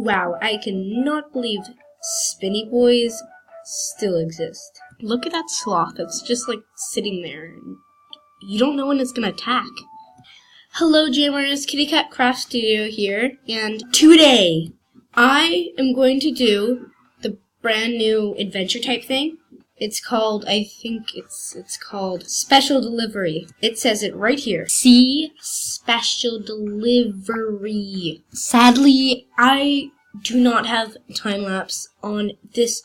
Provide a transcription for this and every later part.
Wow, I cannot believe Spinny Boys still exist. Look at that sloth that's just like sitting there. You don't know when it's gonna attack. Hello, Jammers, Kitty Cat Craft Studio here, and today I am going to do the brand new adventure type thing. It's called, I think it's called Special Delivery. It says it right here. See Special Delivery. Sadly, I do not have time-lapse on this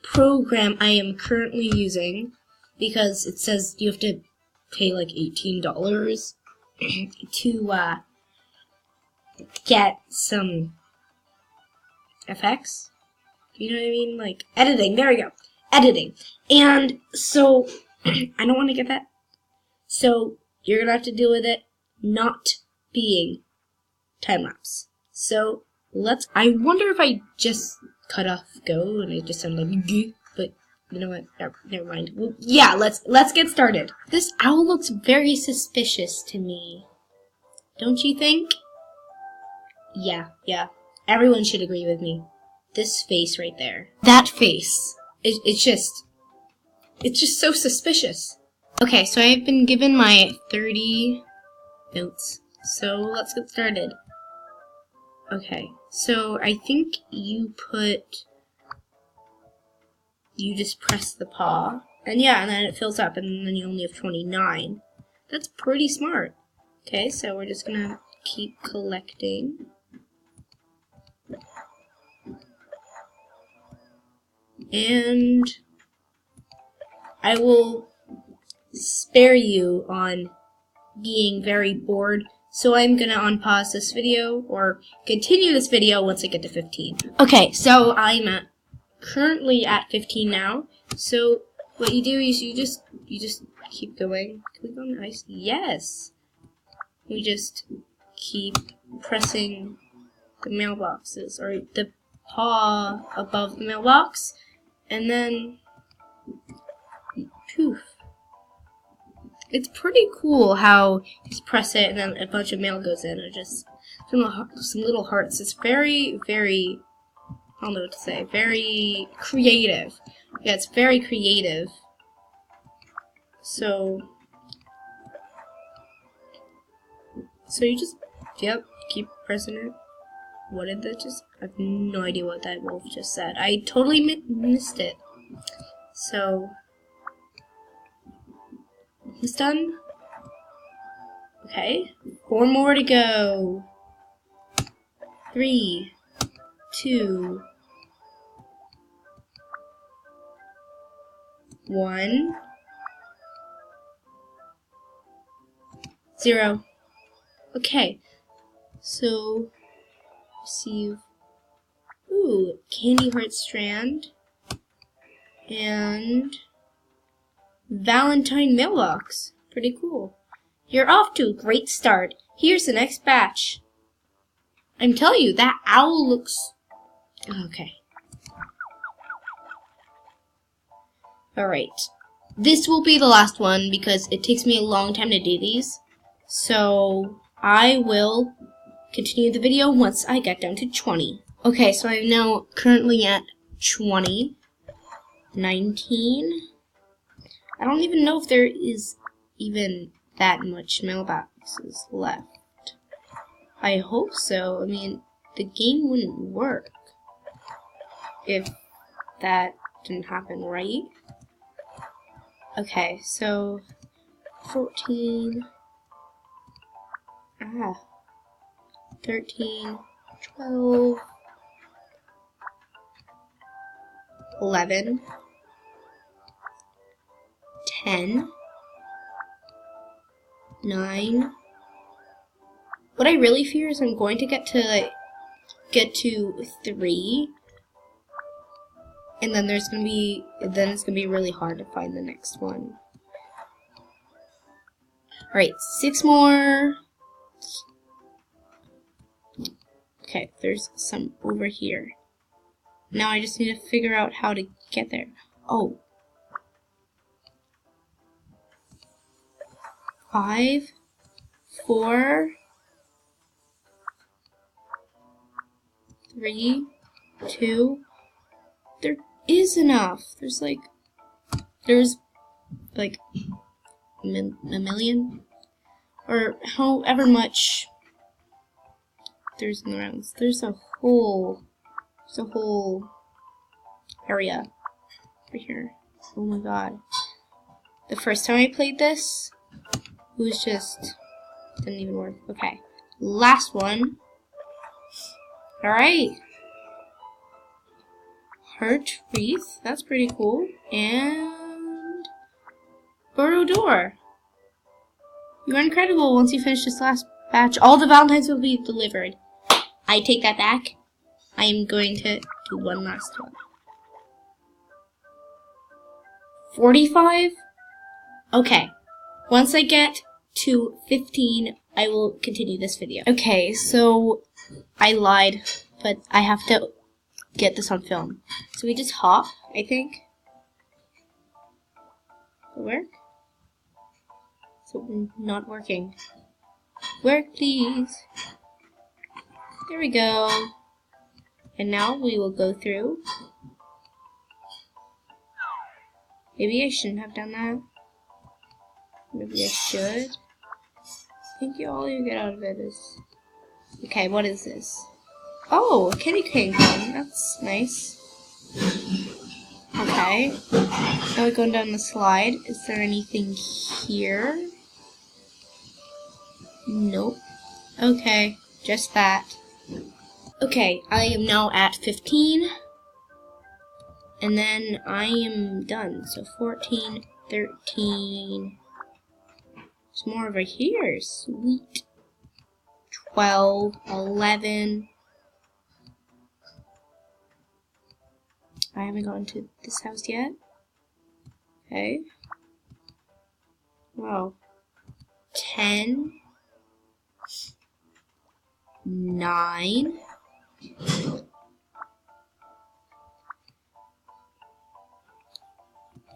program I am currently using because it says you have to pay like $18 to get some effects. You know what I mean? Like editing. There we go. Editing. And so I don't want to get that. So you're going to have to deal with it not being time-lapse. So I wonder if I just cut off go and it just sounded like goo, but you know what? Never mind. Well, yeah, let's get started. This owl looks very suspicious to me. Don't you think? Yeah. Everyone should agree with me. This face right there. That face. It's just so suspicious. Okay, so I've been given my 30 notes. So let's get started. Okay, so I think you just press the paw. And yeah, and then it fills up, and then you only have 29. That's pretty smart. Okay, so we're just gonna keep collecting. And I will spare you on being very bored, so I'm gonna unpause this video or continue this video once I get to 15. Okay, so I'm currently at 15 now. So what you do is you just keep going. Can we go on the ice? Yes. We just keep pressing the mailboxes or the paw above the mailbox. And then, poof. It's pretty cool how you just press it and then a bunch of mail goes in. Or just some little hearts. It's very, very, I don't know what to say, very creative. Yeah, it's very creative. So you just, yep, keep pressing it. What did that just? I have no idea what that wolf just said. I totally missed it. So, it's done. Okay, 4 more to go. 3, 2, 1, 0. Okay, so receive, candy heart strand, and Valentine mailbox. Pretty cool. You're off to a great start. Here's the next batch. I'm telling you, that owl looks... Okay. Alright. This will be the last one because it takes me a long time to do these. So I will continue the video once I get down to 20. Okay, so I'm now currently at 20, 19. I don't even know if there is even that much mailboxes left. I hope so. I mean, the game wouldn't work if that didn't happen, right? Okay, so 14. 13, 12, 11, 10, 9. What I really fear is I'm going to get to 3, and then it's gonna be really hard to find the next one. All right, 6 more. Okay, there's some over here. Now I just need to figure out how to get there. Oh. 5, 4, 3, 2. There is enough. There's like a million, or however much there's in the rounds. There's a whole area over here. Oh my god. The first time I played this, it was just, didn't even work. Okay, last one. Alright. Heart wreath, that's pretty cool. And burrow door. You are incredible. Once you finish this last batch, all the Valentines will be delivered. I take that back. I am going to do one last one. 45? Okay. Once I get to 15, I will continue this video. Okay, so I lied, but I have to get this on film. So we just hop, I think. Will it work? So not working. Work, please. There we go. And now we will go through. Maybe I shouldn't have done that. Maybe I should. I think all you get out of it is... Okay, what is this? Oh, a kitty cane gun. That's nice. Okay. Now we're going down the slide. Is there anything here? Nope. Okay, just that. Okay, I am now at 15. And then I am done. So 14, 13. There's more over here. Sweet. 12, 11. I haven't gone to this house yet. Okay. Wow. 10. 9.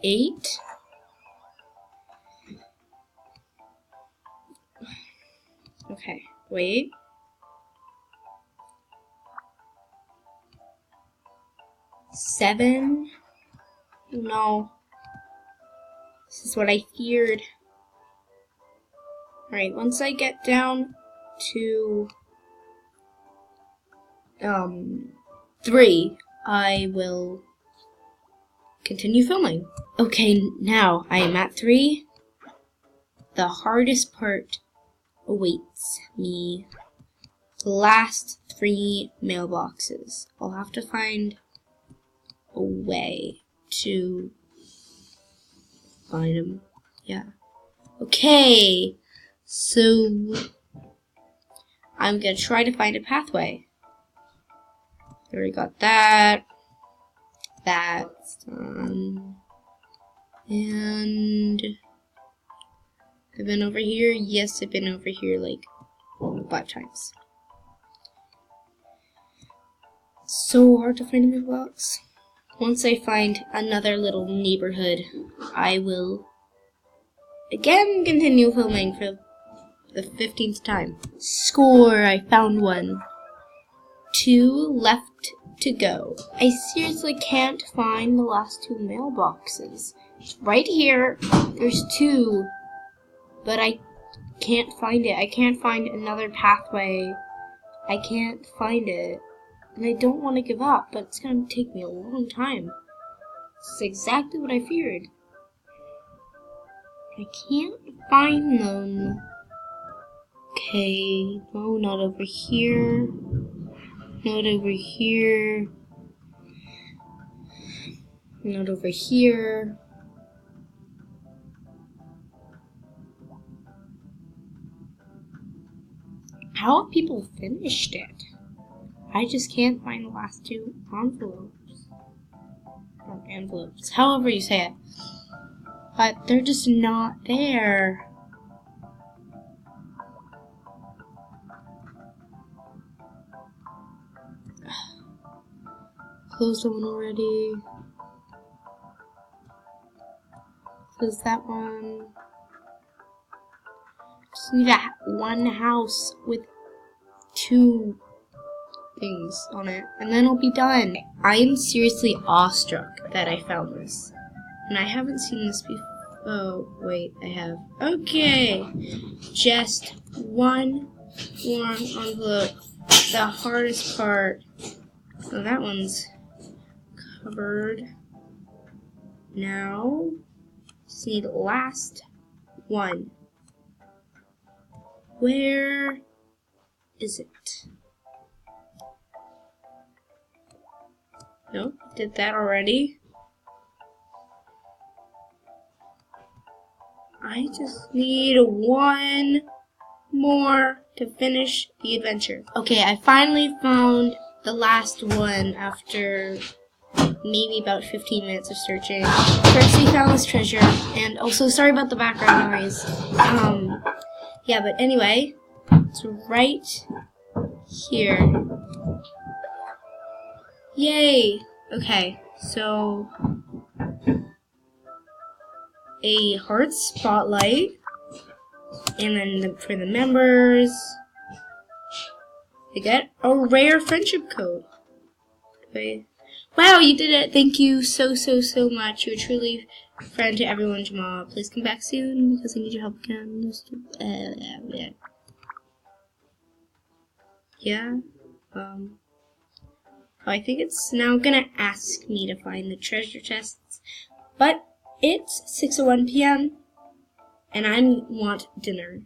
8. Okay, wait. 7. No. This is what I feared. Alright, once I get down to 3, I will continue filming. Okay, now I am at 3. The hardest part awaits me. The last 3 mailboxes. I'll have to find a way to find them. Yeah. Okay. So I'm gonna try to find a pathway. I already got that. That's done. And I've been over here. Yes, I've been over here like 5 times. So hard to find a mailbox. Once I find another little neighborhood, I will again continue filming for the 15th time. Score! I found one. 2 left to go. I seriously can't find the last 2 mailboxes. It's right here. There's 2, but I can't find it. I can't find another pathway. I can't find it. And I don't want to give up, but it's going to take me a long time. This is exactly what I feared. I can't find them. Okay, no, not over here. Not over here. Not over here. How have people finished it? I just can't find the last 2 envelopes. Or envelopes, however you say it. But they're just not there. Close that one already. Close that one. Just need one house with 2 things on it, and then I'll be done. I am seriously awestruck that I found this. And I haven't seen this before. Oh, wait, I have. Okay. Just one more envelope. The hardest part. Oh, that one's covered. Now, just need the last one. Where is it? Nope, did that already. I just need one more to finish the adventure. Okay, I finally found the last one after maybe about 15 minutes of searching. First we found this treasure, and also sorry about the background noise. Yeah, but anyway, it's right here. Yay! Okay, so a heart spotlight, and then for the members, they get a rare friendship code. Okay. Wow, you did it! Thank you so much. You're truly a friend to everyone, Jamal. Please come back soon because I need your help again. Yeah. I think it's now gonna ask me to find the treasure chests, but it's 6:01 p.m. and I want dinner.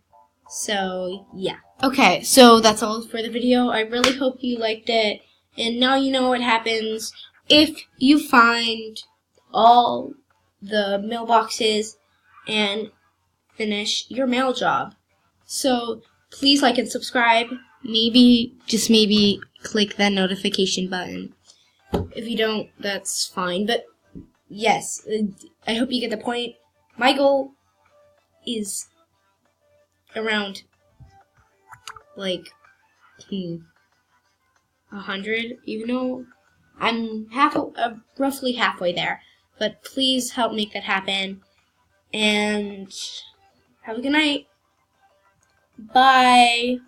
So, yeah. Okay, so that's all for the video. I really hope you liked it. And now you know what happens if you find all the mailboxes and finish your mail job. So, please like and subscribe. Maybe, just maybe, click that notification button. If you don't, that's fine. But, yes, I hope you get the point. My goal is around, like, 100, even though I'm roughly halfway there. But please help make that happen. And have a good night. Bye.